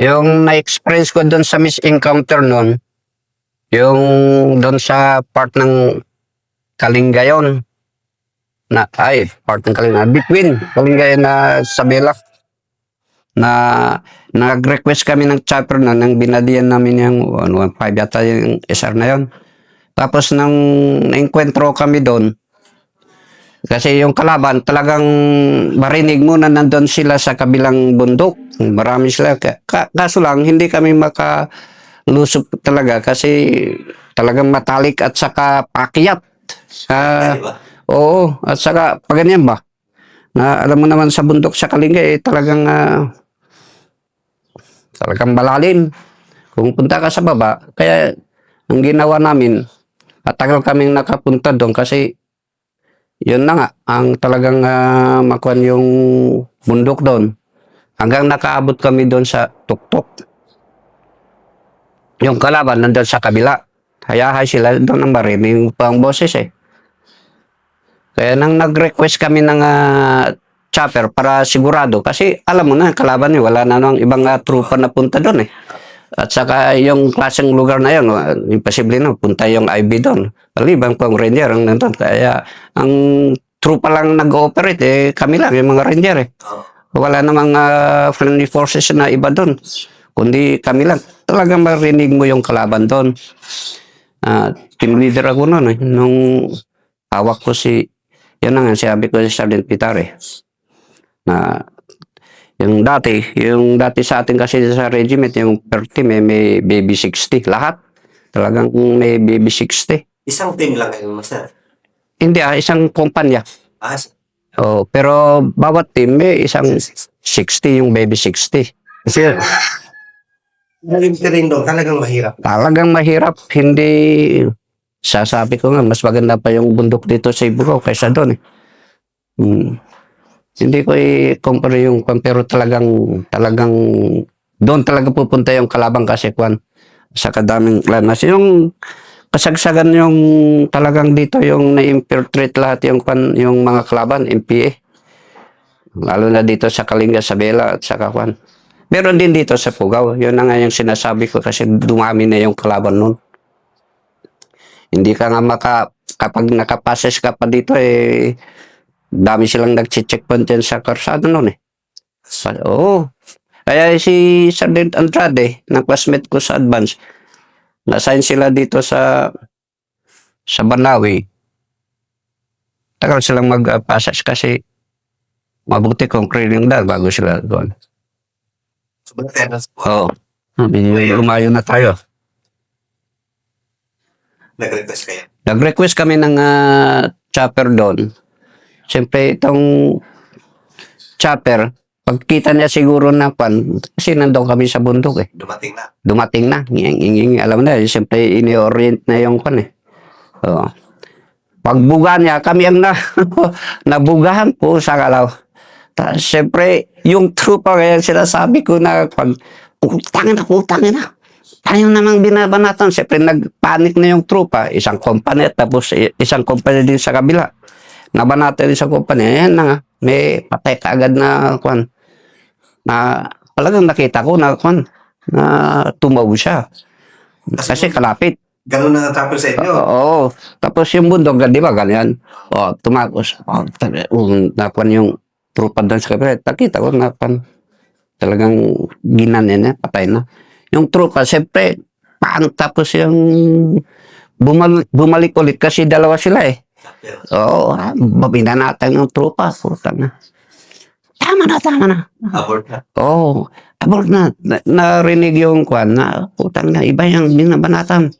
Yung na-experience ko doon sa Miss Encounter noon, yung doon sa part ng Kalingayon, part ng Kalingayon, between Kalingayon na Sabela, na nag-request kami ng chopper na nang binadiyan namin yung 1.5 yata yung SR na yon. Tapos nang naenkwentro kami doon, kasi yung kalaban talagang marinig mo na nandun sila sa kabilang bundok. Marami sila. Kaso lang, hindi kami makalusop talaga kasi talagang matalik at saka pakyat. Oo, at saka paganyan ba? Na alam mo naman sa bundok sa Kalinga talagang malalim. Kung punta ka sa baba, kaya ang ginawa namin, at tagal kaming nakapunta doon kasi yun na nga, ang talagang makuan yung bundok doon. Hanggang nakaabot kami doon sa tuktok. Yung kalaban nandun sa kabila. Hayahay sila doon ang marinig pang boses eh. Kaya nang nag-request kami ng chopper para sigurado. Kasi alam mo na, kalaban niya, wala na nang ibang trupa na punta doon eh. At saka yung klaseng lugar na yun, imposible na, punta yung IB doon. Palibang pang ranger ang nandun. Kaya ang trupa lang nag-ooperate eh, kami lang, yung mga ranger eh. Wala namang friendly forces na iba doon. Kundi kami lang. Talagang marinig mo yung kalaban doon. Team leader ako noon eh. Nung hawak ko yan na nga, sabi ko si Sergeant Pitare. Na yung dati sa atin kasi sa regiment, yung per team may baby 60. Lahat. Talagang may baby 60. Isang team lang kayo, Master? Hindi isang kumpanya. Pero bawat team may isang 60, yung baby 60. Kasi terrain doon, talagang mahirap. Talagang mahirap. Hindi, sasabi ko nga, mas maganda pa yung bundok dito sa Ibugao kaysa doon eh. Hindi ko i-compare yung pero talagang doon talaga pupunta yung kalabang kasi sa kadaming lanas. Yung kasagsagan yung talagang dito yung na-infiltrate lahat yung mga kalaban, MPA. Lalo na dito sa Kalinga, Sabela at saka Meron din dito sa Pugao. Yun na nga yung sinasabi ko kasi dumami na yung kalaban nun. Hindi ka nga kapag nakapases ka pa dito dami silang nag-checkpoint yan sa karsada nun eh. Oo. Kaya si Sergeant Andrade, na classmate ko sa advance, na-assign sila dito sa Banawi. Tagal silang mag-passes kasi mabuti kung clearing dahil bago sila doon. Oo. Umayo na tayo. Nag-request kayo? Nag-request kami ng chopper doon. Siyempre itong chopper, pagkita niya siguro na kasi nandun kami sa bundok eh. Dumating na. Alam na, siyempre ini-orient na yung eh. Pagbuga niya, kami ang nabugahan po sa kalaw. Siyempre, yung trupa kaya sinasabi ko na putangin na. Tayo namang binabanatan. Siyempre, nagpanik na yung trupa. Isang company, tapos isang company din sa kabila. Nabanatan din sa company. Ayan na nga. May patay kaagad na na talagang nakita ko na tumawag siya. Kasi kalapit. Ganun na natapos sa inyo? Oo. Tapos yung bundok, di ba, ganyan? Tumakos. Yung trupa doon sa kabila. Nakita ko talagang ginanya niya, patay na. Yung trupa, siyempre, tapos yung bumalik ulit kasi dalawa sila eh. Oo, binanatan yung trupa. Putang na. Tama na. Abort na? Oo, abort na. Narinig yung putang na, iba yung binabanatan.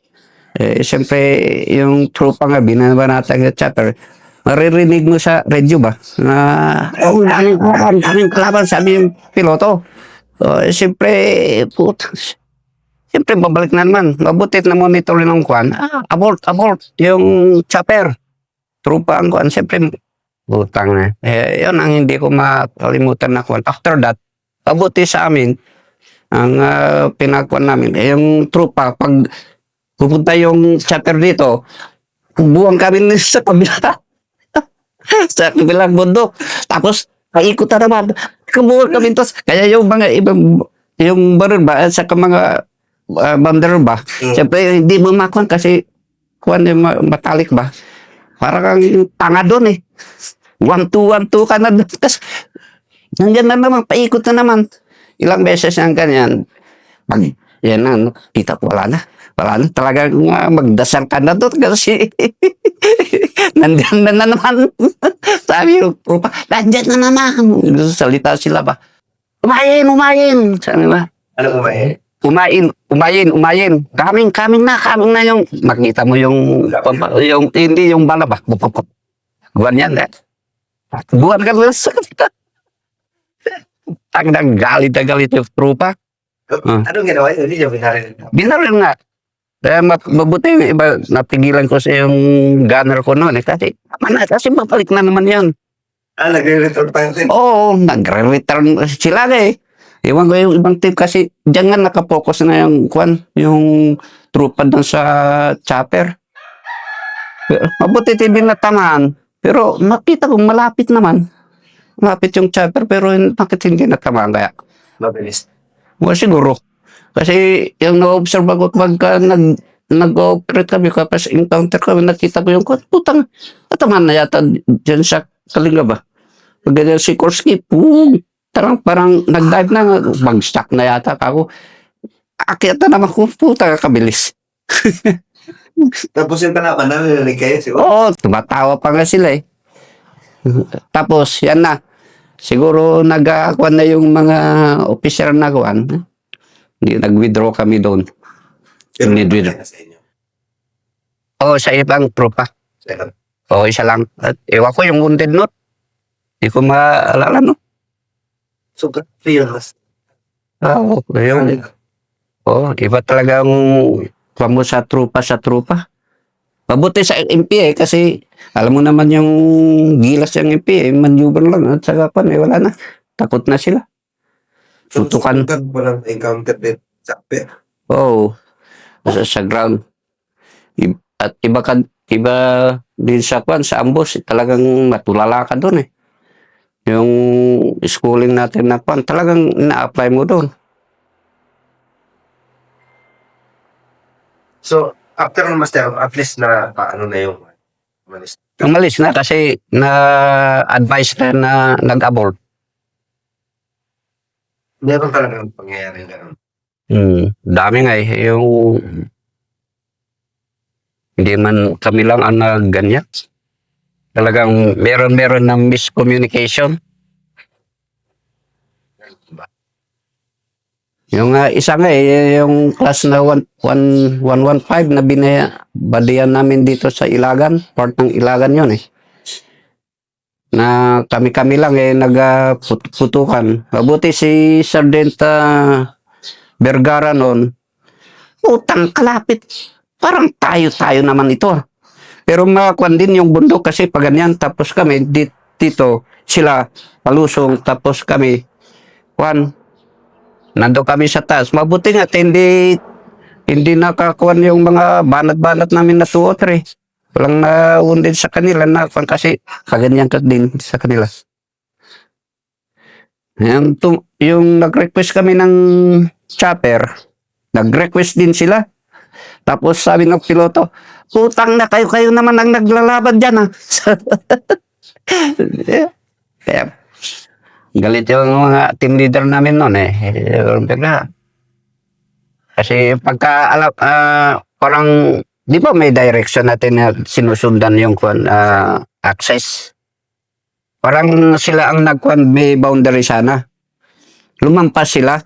Siyempre, yung trupa nga, binabanatan yung chopper. Maririnig mo sa radio ba? Daming kalaban, sabi yung piloto. Siyempre, siyempre, babalik na naman. Mabutit na monitor ng abort, yung chopper. Trupa ang siyempre, butang na. Yun ang hindi ko makalimutan na After that, pabuti sa amin, ang pinakuan namin, yung trupa, pag pupunta yung chopper dito, buwang kami sa kabila. Sa kabilang bundok. Tapos, paikot na naman. Kabuhan kami. Kaya yung mga ibang yung baril ba, at saka mga bandero ba, siyempre hindi mo makuha kasi kuhan yung matalik ba. Parang kang tanga doon eh. 1-2, 1-2 ka na doon. Tapos, nandiyan na naman, paikot na naman. Ilang beses ang ganyan. Pag, yan na, no, kita ko, wala na. Wala na, talagang magdasal ka na doon kasi nandiyan na naman. Sabi yung trupa, nandiyan na naman. Salita sila ba? Umayin, umayin. Sabi ba? Ano ba eh? Umayin. Kaming na yung, makita mo yung hindi yung bala ba? Buwan yan eh. Buwan ka lang sa ang galit yung trupa. Anong ginawa yun? Hindi niya binaril. Binaril nga. Kaya mabuti yung iba, napigilan ko sa yung gunner ko noon eh. Kasi mabalik na naman yan. Nagre-return pa yun. Oo, nagre-return sila eh. Iwan ko yung ibang team kasi diyan nga nakapokus na yung trupa doon sa chopper. Pero, mabuti TV na tamaan. Pero nakita ko malapit naman. Malapit yung chopper pero bakit hindi natamaan kaya? Mabilis. Well, siguro. Kasi yung na-observe ako pagka nag-ooperate kami kapag encounter kami, nakita ko yung putang natamaan na yata dyan sa kalinga ba? Pag ganyan si Korski, parang nag-dive na, mag-stuck na yata ako. Akyat na naman ko, puta kabilis. Tapos yung kalaban namin, narinig kayo siguro. Oo, tumatawa pa nga sila eh. Tapos, yan na. Siguro nag-akuan na yung mga officer na kuan. Nag-withdraw kami doon. Pero Nid-withdraw. na sa inyo. Oo, sa ibang tropa. Second. Oo, isa lang. At ewan ko yung wounded note. Hindi ko maalala no. So, fearless. Oo, yun. Oo, iba talagang pamo sa trupa. Mabuti sa MPA kasi alam mo naman yung gilas ng MPA, maneuver lang at saka wala na. Takot na sila. Tutukan. Walang encounter din. Sabi. Oo. Sa ground. At iba din sa sa ambos, talagang matulala ka doon eh. Yung schooling natin na talagang ina-apply mo doon. So, after ng master, at least na paano na yung malis. Umalis na kasi na-advise na nag-abort. Meron talagang pangyayari gano'n. Dami nga eh. Yung hindi man kami lang ang ganyan. Talagang meron ng miscommunication. Yung isa nga eh, yung class na 115 na badiyan namin dito sa Ilagan, part ng Ilagan yun eh. Na kami lang eh, nagputukan. Mabuti si Sergeant Vergara noon, utang kalapit. Parang tayo naman ito. Pero makakuan din yung bundok kasi pag ganyan, tapos kami dito, sila palusong, tapos kami, nando kami sa taas. Mabuti nga, hindi nakakuan yung mga banat-banat namin na 2 o 3. Walang na-wounded sa kanila na kasi paganyan ka din sa kanila. Yung nag-request kami ng chopper, nag-request din sila. Tapos sabi ng piloto, putang na kayo naman ang naglalaban dyan ha. Kaya, galit yung mga team leader namin noon eh. Kasi pagka parang di ba may direction natin na sinusundan yung access? Parang sila ang may boundary sana. Lumampas sila,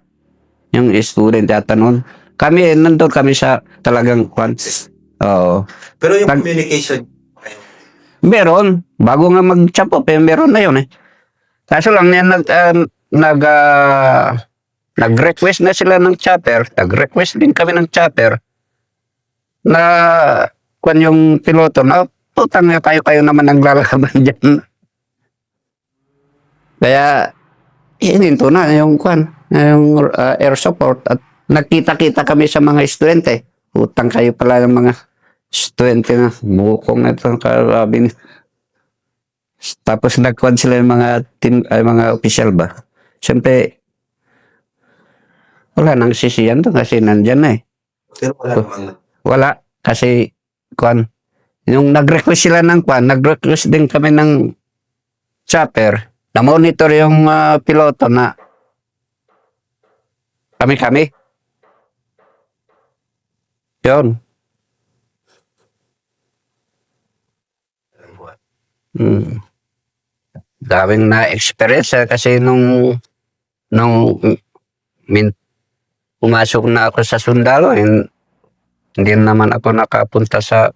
yung student yata noon. Kami, nandun kami sa talagang Oo. Pero yung communication, Meron. Bago nga mag-chop up, meron na yun eh. Kaso lang yan, nag-request na sila ng chopper. Nag-request din kami ng chopper na yung piloto na putang nga kayo naman ang lalaban dyan. Kaya hininto na yung yung air support at nagkita-kita kami sa mga estudyante. Utang kayo pala ng mga estudyante na bukong na itong karabin. Tapos nagkuhan sila ng mga team, mga official ba. Siyempre, wala nang sisiyan to kasi nandyan na eh. Pero wala namang Wala. Kasi, kwan, yung nag-request sila ng kwan, nag-request din kami ng chopper, na-monitor yung piloto na kami-kami. Yun. buwan. Mm. Daming na-experience kasi nung min, pumasok na ako sa sundalo, hindi naman ako nakapunta sa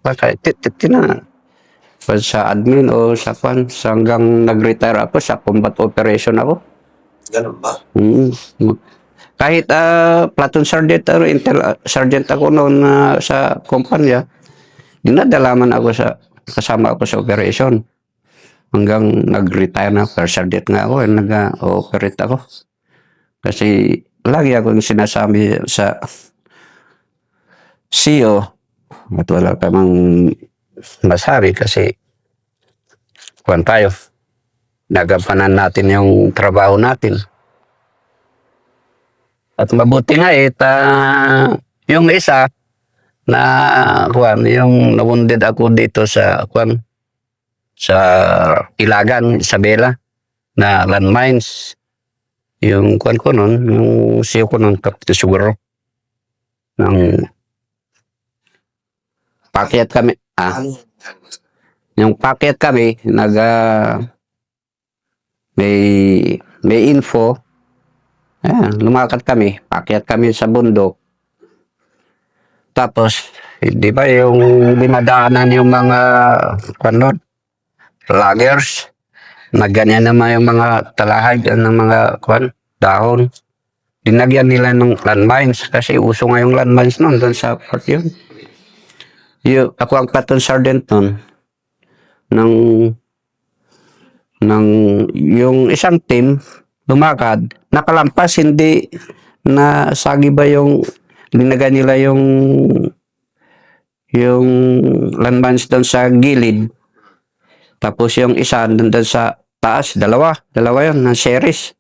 sa admin o sa kwan, sa hanggang nag-retire ako sa combat operation ako. Ganun ba? Mm. Kahit platoon sergeant or intel sergeant ako noon sa kumpanya, dinadala man ako kasama ako sa operation. Hanggang nag-retire na, first sergeant nga ako, nag-operate ako. Kasi lagi akong sinasabi sa CEO, at wala ka mang masabi kasi kwan tayo, nagampanan natin yung trabaho natin. At mabuti nga yung isa na kwan, yung nawunded ako dito sa kwan, sa Ilagan, Isabela, na landmines. Yung kwan ko nun, yung siyo ko nun, kapito siguro. Nang pakyat kami, Ano? yung pakyat kami, may info. Ayan, lumakad kami, pakyat kami sa bundok. Tapos, di ba yung dinadaanan yung mga kwan loggers, na ganyan naman yung mga talahag ng mga kwan, dahon. Dinagyan nila ng landmines kasi uso nga yung landmines noon doon sa part yun. Ako ang platoon sergeant noon ng yung isang team lumakad, nakalampas, hindi na sagi ba yung linagay nila yung landmines doon sa gilid. Tapos yung isa doon sa taas, dalawa yun, ng series.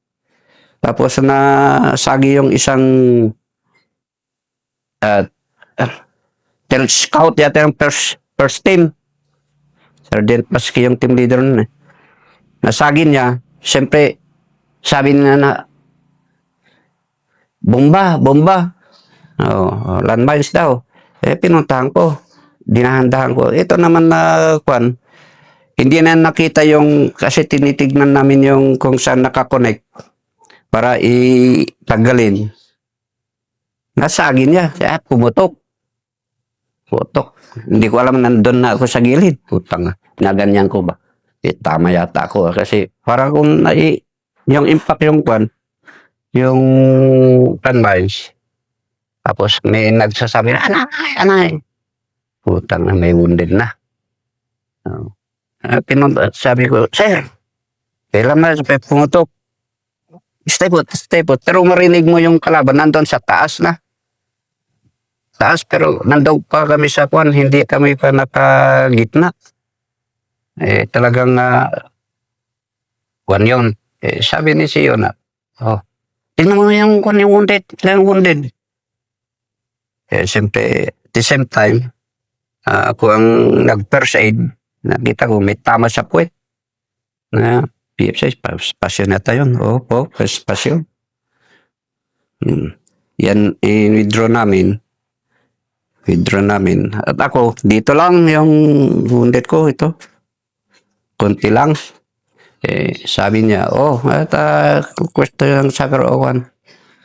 Tapos na sagi yung isang scout yata yung first team. Sergeant Paski yung team leader nun eh. Nasagi niya, siyempre, sabi niya na, bomba. Landmines daw. Pinuntahan ko. Dinahandahan ko. Ito naman na kwan, hindi na nakita yung, kasi tinitignan namin yung kung saan nakakonect para itanggalin. Nasagi niya. Pumutok. Hindi ko alam, nandun na ako sa gilid. Putang, naganyan ko ba? Tama yata ako. Kasi parang kung yung impact yung kwan, yung landmines. Tapos may nagsasabi na, anay. Putang, may wounded na. Sabi ko, sir, kailan na pumutok. Stay put. Pero marinig mo yung kalaban, nandun sa taas na. Pero nandun pa kami sa kwan, hindi kami pa nakagitna. Talagang kwan yun. Sabi ni Siyo na, tingnan mo yung kwan yung wounded. Siyempre, at the same time, ako ang nag-first aid. Nakita ko, may tama sa puwet. Na PFC, spasyo na tayo. Opo, spasyo. Yan, withdraw namin. At ako, dito lang yung wounded ko, ito. Kunti lang. Sabi niya, question sa Perowan.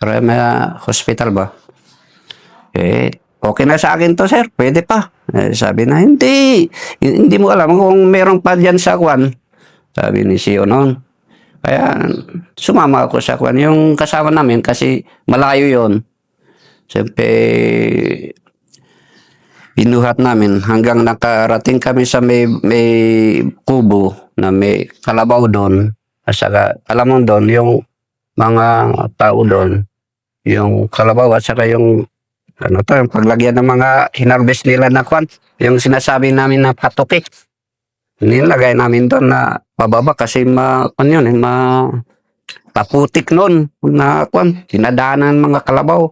Para may hospital ba? Okay na sa akin to, sir. Pwede pa. Sabi na, hindi mo alam kung meron pa dyan sa kwan. Sabi ni Siyo noon. Kaya sumama ako sa kwan. Yung kasama namin kasi malayo yon. Siyempre, binuhat namin hanggang nakarating kami sa may kubo na may kalabaw doon. At saka, alam mo doon, yung mga tao doon, yung kalabaw at saka yung yung paglagyan ng mga hinarvest nila na kwan, yung sinasabi namin na patoke. Nilagay namin doon na pababa kasi paputik nun na kwan, dinadaanan ng mga kalabaw.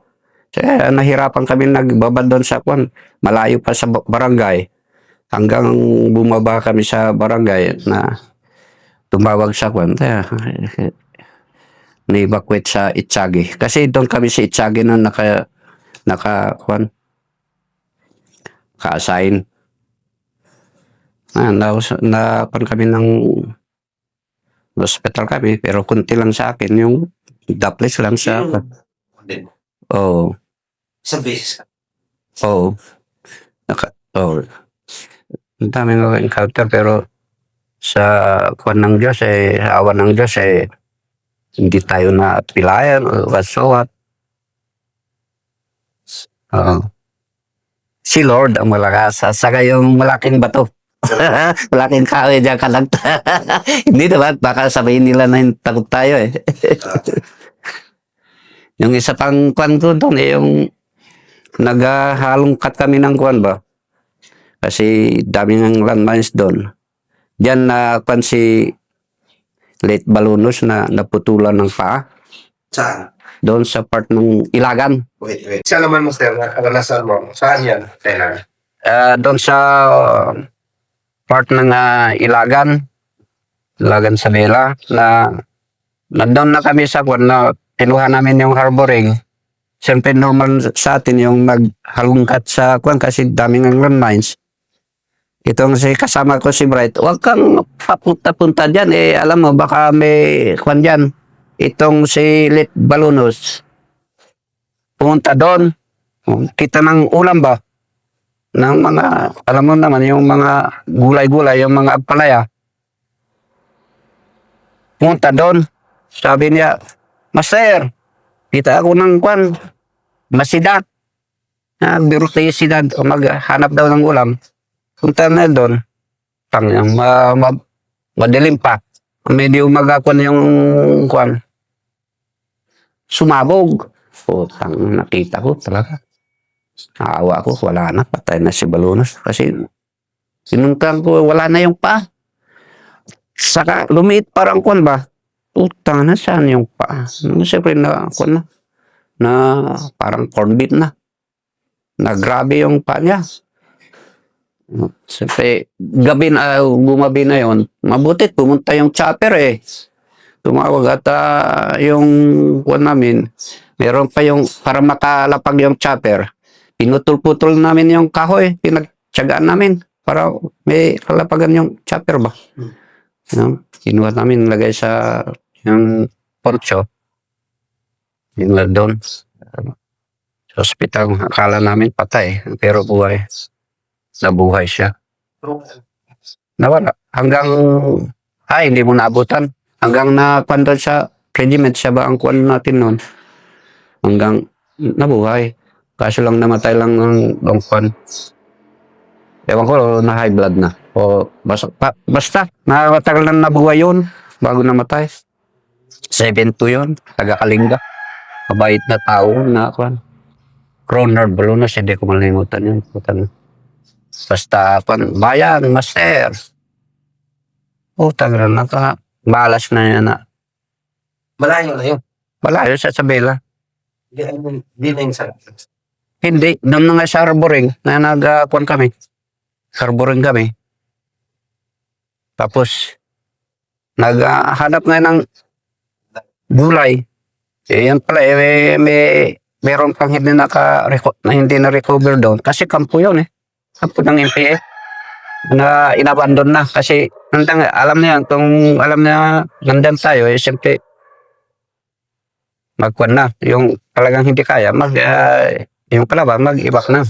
Kaya nahirapan kami nagbaba doon sa kwan. Malayo pa sa barangay. Hanggang bumaba kami sa barangay na tumawag sa kwan. Kaya na-evacuate sa Itchagi. Kasi doon kami sa Itchagi na kwan, ka-assign. Kwan kami ng hospital kami, pero kunti lang sa akin, yung daples lang sa, Din. oh, Sa beses ka. oh, oh, ang dami nga encounter, pero sa kwan ng Diyos, sa awan ng Diyos, hindi tayo na pilayan, o what. Si Lord ang malakas, saka yung malaking bato. Malaking kahoy dyan kalagta. Hindi naman, baka sabihin nila na takot tayo eh. Yung isa pang kwan ko doon yung naghahalongkat kami ng kwan ba? Kasi dami ng landmines doon. Diyan na kwan si late Balunos na naputulan ng paa. Saan? Doon sa part ng Ilagan. Wait. Siya naman, Master, nakakalasan mo. Saan yan? Kailan? Doon sa part ng Ilagan sa Bela na nandun na kami sa kwan na kinuha namin yung harboring. Siyempre normal sa atin yung maghalungkat sa kwan kasi daming ng landmines. Itong si kasama ko si Bright, huwag kang papunta-punta dyan alam mo baka may kwan dyan. Itong si Lit Balunos pumunta doon. Kita ng ulam ba? Ng mga, alam mo naman, yung mga gulay-gulay, yung mga agpalaya. Punta doon. Sabi niya, Master, kita ako ng kwan, masidat. Biro tayo sidat, maghanap daw ng ulam. Punta na doon. Madilim pa. Medyo magakwan yung kwan. Sumabog. Nakita ko talaga. Naawa ko, wala na, patay na si Balunos. Kasi sinungkan ko, wala na yung pa. Saka lumiit parang kwan ba? Utang na saan yung pa? Siyempre na kwan na parang corn beef na. Na grabe yung pa niya. Siyempre, gabi na, gumabi na yon. Mabutit, pumunta yung chopper Tumawag at yung kwan namin, meron pa yung, para makalapag yung chopper, pinutol-putol namin yung kahoy, pinagtsagaan namin para may kalapagan yung chopper ba. Kinuha namin, lagay sa yung poncho. Yung doon. Sa hospital, akala namin patay, pero buhay. Nabuhay siya. Nawala. Hanggang, hindi mo naabutan. Hanggang na pandon sa regiment siya ba ang kuwan natin noon. Hanggang nabuhay. Kaso lang namatay lang ang kwan. Ewan ko na high blood na. O basta matagal na nabuhay yun bago namatay. 7-2 yun. Taga-Kalinga. Mabait na tao na kwan. Ronald Balunos, hindi ko malimutan yun. Basta kwan, bayan, Master. Tagal na balas na yan na. Malayo na yun. Malayo sa Isabela. Hindi na yung sa... Hindi, doon na nga sa harboring na nag-kwan kami. Harboring kami. Tapos, naghanap nga ng gulay. Yan pala, meron pang hindi na hindi na-recover doon. Kasi kampo yun Kampo ng MPA. Na inabandon na. Kasi, alam niya, kung alam niya, nandan tayo, siyempre, magkwan na. Yung talagang hindi kaya, yung kalaban, mag-ibak na.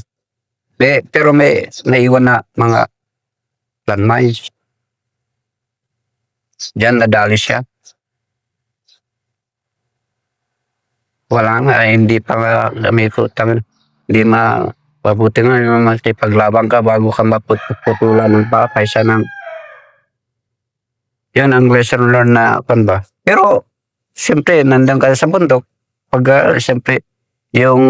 Pero may naiwan na mga landmines. Diyan nadali siya. Wala nga, hindi pa may putang. Hindi mabuti nga, yung paglabang ka bago ka maputulan ng pakay siya ng yan ang lesson learned na kan ba. Pero, siyempre, nandang ka sa bundok. Pag, siyempre, yung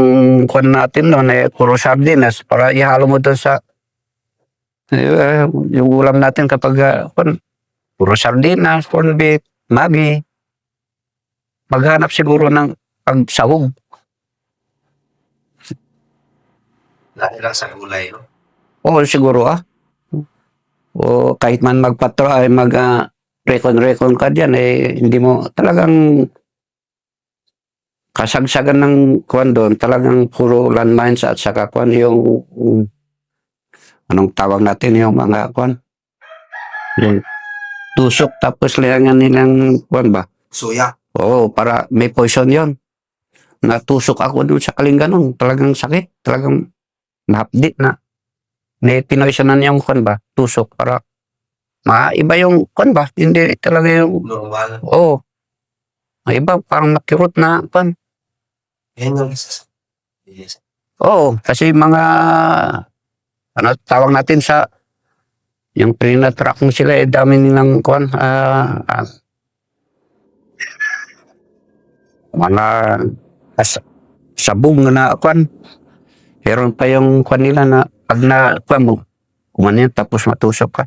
kwan natin noon puro sardinas para ihalo mo doon sa yung ulam natin kapag puro sardinas, corn beef, magi. maghanap siguro ng pagsahog. Dahil lang sa gulay, no? Oo, siguro O kahit man magpatro ay recon ka diyan hindi mo talagang kasagsagan ng kuan doon, talagang puro landmines at saka kuan yung anong tawag natin yung mga kuan, yung tusok tapos liangan nilang kuan ba? Suya. Oo, para may poison yon. Natusok ako doon sa Kalinganon, talagang sakit, talagang mahapdi na. May pinoisonan yung kuan ba? Tusok para maiba yung kuan ba? Hindi talaga yung Normal. oo. Maiba parang makirot na kuan. Yan yung isa. Yes. Oo, kasi mga ano tawag natin sa yung trinatrack mo sila dami nilang kuan mga sabong na kuan. Meron pa yung kuan nila na pag na kuan mo, kuman yan tapos matusok ka.